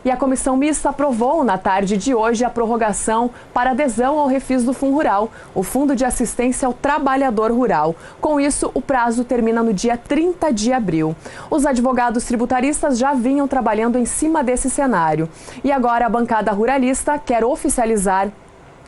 E a comissão mista aprovou na tarde de hoje a prorrogação para adesão ao refis do FUNRural, o Fundo de Assistência ao Trabalhador Rural. Com isso, o prazo termina no dia 30 de abril. Os advogados tributaristas já vinham trabalhando em cima desse cenário. E agora a bancada ruralista quer oficializar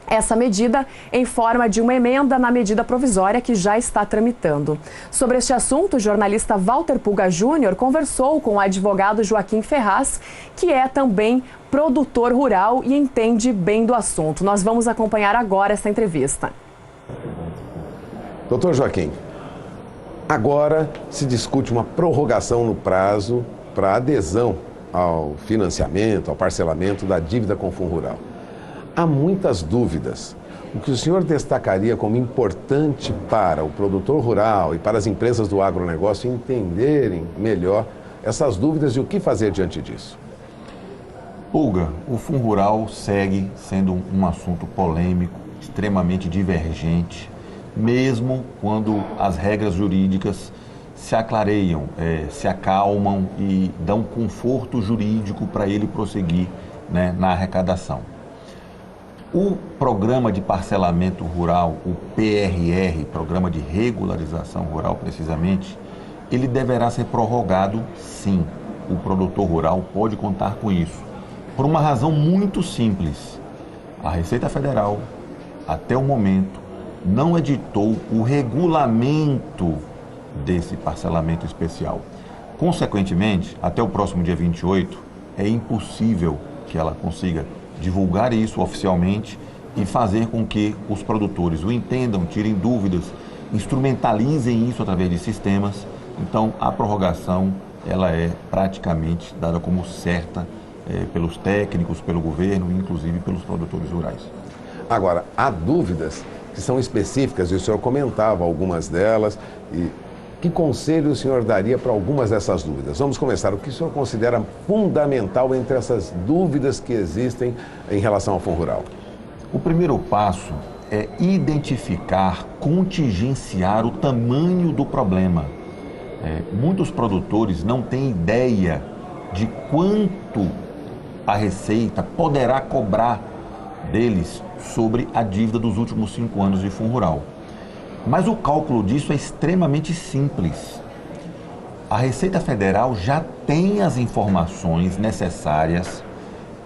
essa medida em forma de uma emenda na medida provisória que já está tramitando. Sobre este assunto, o jornalista Walter Pulga Júnior conversou com o advogado Joaquim Ferraz, que é também produtor rural e entende bem do assunto. Nós vamos acompanhar agora essa entrevista. Doutor Joaquim, agora se discute uma prorrogação no prazo para adesão ao financiamento, ao parcelamento da dívida com o FUNRural. Há muitas dúvidas. O que o senhor destacaria como importante para o produtor rural e para as empresas do agronegócio entenderem melhor essas dúvidas e o que fazer diante disso? Pulga, o FUNRural segue sendo um assunto polêmico, extremamente divergente, mesmo quando as regras jurídicas se aclareiam, se acalmam e dão conforto jurídico para ele prosseguir, na arrecadação. O Programa de Parcelamento Rural, o PRR, Programa de Regularização Rural precisamente, ele deverá ser prorrogado sim. O produtor rural pode contar com isso, por uma razão muito simples. A Receita Federal, até o momento, não editou o regulamento desse parcelamento especial. Consequentemente, até o próximo dia 28, é impossível que ela consiga divulgar isso oficialmente e fazer com que os produtores o entendam, tirem dúvidas, instrumentalizem isso através de sistemas. Então, a prorrogação ela é praticamente dada como certa pelos técnicos, pelo governo e inclusive pelos produtores rurais. Agora, há dúvidas que são específicas e o senhor comentava algumas delas. E que conselho o senhor daria para algumas dessas dúvidas? Vamos começar. O que o senhor considera fundamental entre essas dúvidas que existem em relação ao FUNRural? O primeiro passo é identificar, contingenciar o tamanho do problema. Muitos produtores não têm ideia de quanto a Receita poderá cobrar deles sobre a dívida dos últimos 5 anos de FUNRural. Mas o cálculo disso é extremamente simples. A Receita Federal já tem as informações necessárias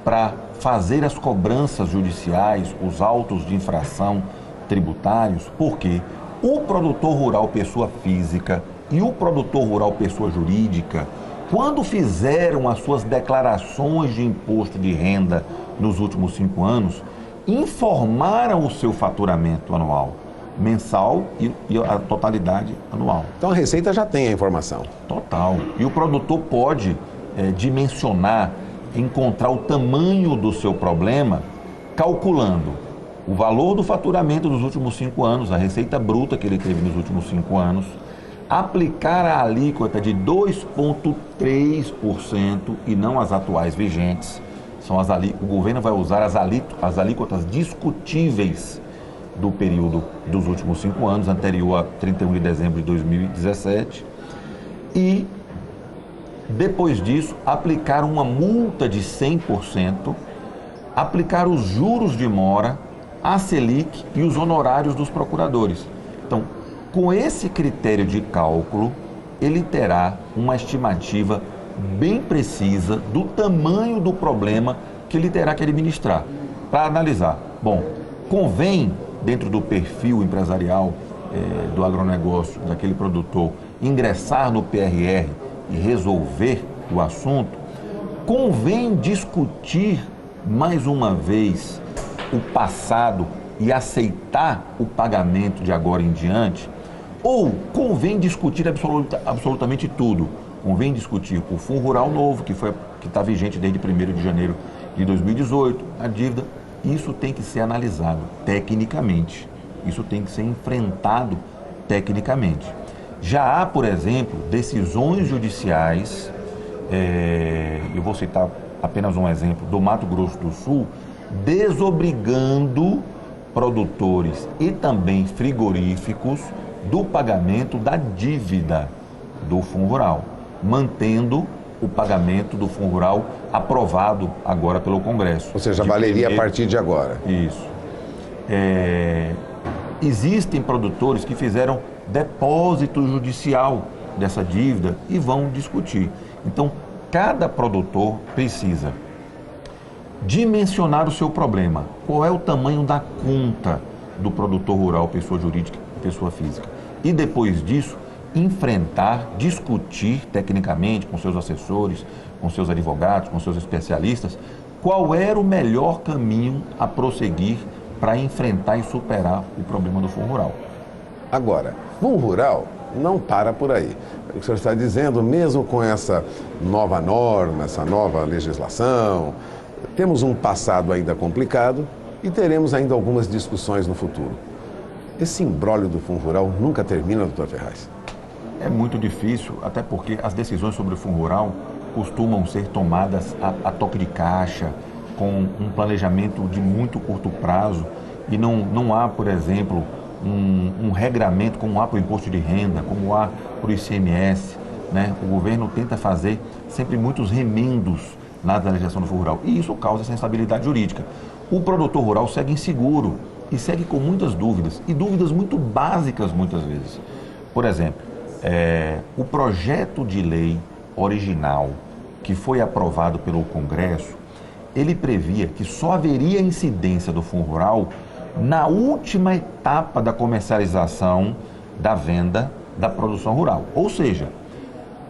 para fazer as cobranças judiciais, os autos de infração tributários, porque o produtor rural pessoa física e o produtor rural pessoa jurídica, quando fizeram as suas declarações de imposto de renda nos últimos 5 anos, informaram o seu faturamento anual, mensal e a totalidade anual. Então a Receita já tem a informação. Total. E o produtor pode dimensionar, encontrar o tamanho do seu problema, calculando o valor do faturamento dos últimos 5 anos, a receita bruta que ele teve nos últimos 5 anos, aplicar a alíquota de 2,3% e não as atuais vigentes. O governo vai usar as alíquotas discutíveis do período dos últimos 5 anos, anterior a 31 de dezembro de 2017, e depois disso aplicar uma multa de 100%, aplicar os juros de mora, a Selic e os honorários dos procuradores. Então, com esse critério de cálculo, ele terá uma estimativa bem precisa do tamanho do problema que ele terá que administrar. Para analisar, convém, dentro do perfil empresarial do agronegócio, daquele produtor, ingressar no PRR e resolver o assunto, convém discutir mais uma vez o passado e aceitar o pagamento de agora em diante, ou convém discutir absolutamente tudo. Convém discutir o FUNRural novo, que está vigente desde 1º de janeiro de 2018, a dívida. Isso tem que ser analisado tecnicamente, isso tem que ser enfrentado tecnicamente. Já há, por exemplo, decisões judiciais, eu vou citar apenas um exemplo, do Mato Grosso do Sul, desobrigando produtores e também frigoríficos do pagamento da dívida do FUNRural, mantendo o pagamento do Fundo Rural aprovado agora pelo Congresso. Ou seja, valeria a partir de agora. Isso. Existem produtores que fizeram depósito judicial dessa dívida e vão discutir. Então, cada produtor precisa dimensionar o seu problema. Qual é o tamanho da conta do produtor rural, pessoa jurídica e pessoa física? E depois disso, enfrentar, discutir tecnicamente com seus assessores, com seus advogados, com seus especialistas, qual era o melhor caminho a prosseguir para enfrentar e superar o problema do Fundo Rural. Agora, Fundo Rural não para por aí. O que o senhor está dizendo, mesmo com essa nova norma, essa nova legislação, temos um passado ainda complicado e teremos ainda algumas discussões no futuro. Esse imbróglio do Fundo Rural nunca termina, doutor Ferraz? É muito difícil, até porque as decisões sobre o Fundo Rural costumam ser tomadas a toque de caixa, com um planejamento de muito curto prazo, e não há, por exemplo, um regramento como há para o imposto de renda, como há para o ICMS, né? O governo tenta fazer sempre muitos remendos na legislação do Fundo Rural, e isso causa essa instabilidade jurídica. O produtor rural segue inseguro e segue com muitas dúvidas, e dúvidas muito básicas muitas vezes. Por exemplo, o projeto de lei original que foi aprovado pelo Congresso, ele previa que só haveria incidência do Fundo Rural na última etapa da comercialização, da venda, da produção rural. Ou seja,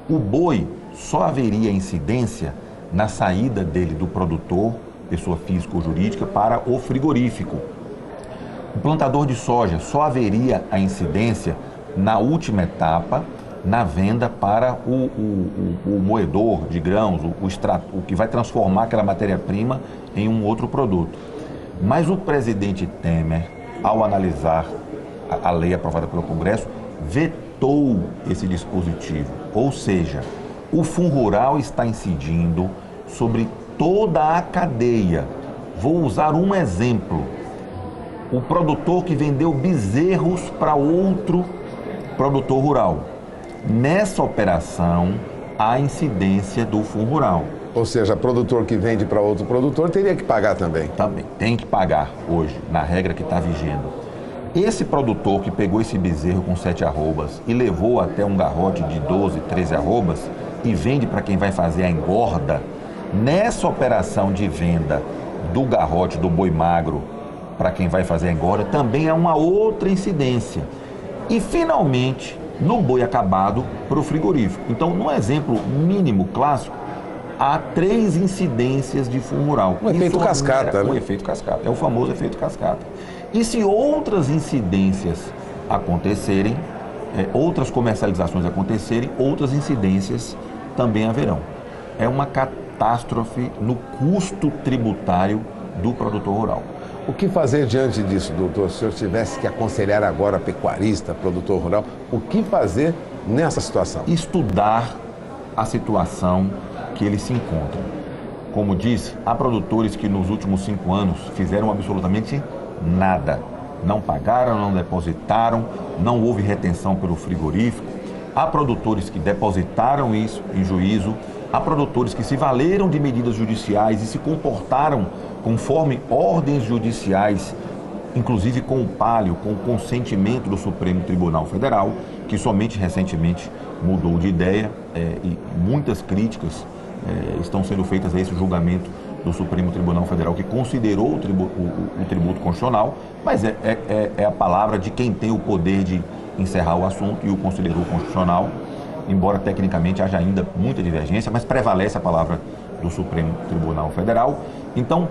o boi só haveria incidência na saída dele do produtor, pessoa física ou jurídica, para o frigorífico. O plantador de soja só haveria a incidência na última etapa, na venda para o moedor de grãos, o que vai transformar aquela matéria-prima em um outro produto. Mas o presidente Temer, ao analisar a lei aprovada pelo Congresso, vetou esse dispositivo. Ou seja, o Fundo Rural está incidindo sobre toda a cadeia. Vou usar um exemplo. O produtor que vendeu bezerros para outro produtor rural. Nessa operação, há incidência do Fundo Rural. Ou seja, produtor que vende para outro produtor teria que pagar também. Também, tem que pagar hoje, na regra que está vigendo. Esse produtor que pegou esse bezerro com 7 arrobas e levou até um garrote de 12, 13 arrobas e vende para quem vai fazer a engorda, nessa operação de venda do garrote do boi magro para quem vai fazer a engorda, também há uma outra incidência. E, finalmente, no boi acabado para o frigorífico. Então, no exemplo mínimo clássico, há 3 incidências de Fundo Rural. Um efeito cascata, né? Um efeito cascata, é o famoso efeito cascata. E se outras incidências acontecerem, outras comercializações acontecerem, outras incidências também haverão. É uma catástrofe no custo tributário do produtor rural. O que fazer diante disso, doutor? Se o senhor tivesse que aconselhar agora pecuarista, produtor rural, o que fazer nessa situação? Estudar a situação que eles se encontram. Como disse, há produtores que nos últimos 5 anos fizeram absolutamente nada. Não pagaram, não depositaram, não houve retenção pelo frigorífico. Há produtores que depositaram isso em juízo. Há produtores que se valeram de medidas judiciais e se comportaram conforme ordens judiciais, inclusive com o palio, com o consentimento do Supremo Tribunal Federal, que somente recentemente mudou de ideia, e muitas críticas estão sendo feitas a esse julgamento do Supremo Tribunal Federal, que considerou o tributo constitucional, mas é a palavra de quem tem o poder de encerrar o assunto e o considerou constitucional, embora tecnicamente haja ainda muita divergência, mas prevalece a palavra do Supremo Tribunal Federal. Então,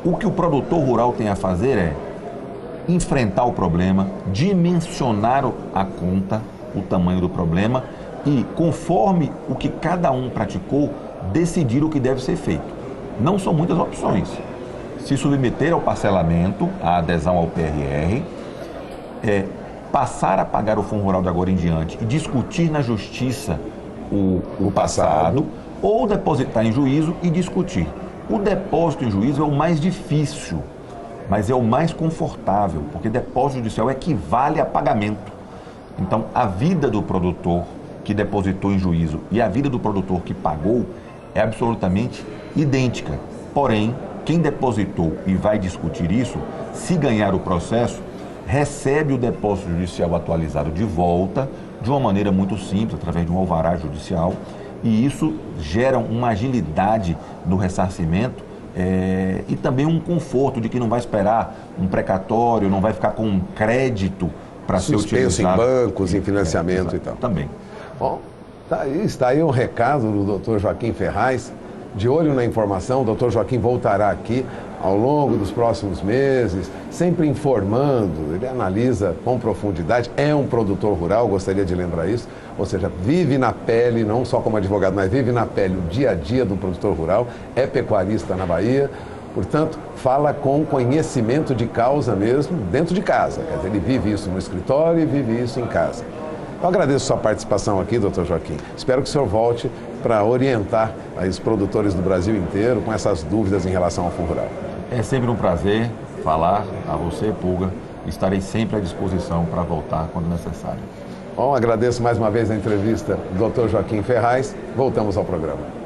o que o produtor rural tem a fazer é enfrentar o problema, dimensionar a conta, o tamanho do problema e, conforme o que cada um praticou, decidir o que deve ser feito. Não são muitas opções. Se submeter ao parcelamento, à adesão ao PRR, passar a pagar o Fundo Rural de agora em diante e discutir na justiça o passado, ou depositar em juízo e discutir. O depósito em juízo é o mais difícil, mas é o mais confortável, porque depósito judicial equivale a pagamento. Então, a vida do produtor que que depositou em juízo e a vida do produtor que pagou é absolutamente idêntica. Porém, quem depositou e vai discutir isso, se ganhar o processo, recebe o depósito judicial atualizado de volta, de uma maneira muito simples, através de um alvará judicial, e isso gera uma agilidade no ressarcimento e também um conforto de que não vai esperar um precatório, não vai ficar com um crédito para ser utilizado. Suspenso em bancos, em financiamento e tal. Também. Bom, está aí o recado do Dr. Joaquim Ferraz. De olho na informação, o Dr. Joaquim voltará aqui ao longo dos próximos meses, sempre informando, ele analisa com profundidade, é um produtor rural, gostaria de lembrar isso, ou seja, vive na pele, não só como advogado, mas vive na pele o dia a dia do produtor rural, é pecuarista na Bahia, portanto, fala com conhecimento de causa mesmo, dentro de casa, quer dizer, ele vive isso no escritório e vive isso em casa. Eu agradeço a sua participação aqui, doutor Joaquim. Espero que o senhor volte para orientar os produtores do Brasil inteiro com essas dúvidas em relação ao fundo rural. É sempre um prazer falar a você, Pulga. Estarei sempre à disposição para voltar quando necessário. Bom, agradeço mais uma vez a entrevista do doutor Joaquim Ferraz. Voltamos ao programa.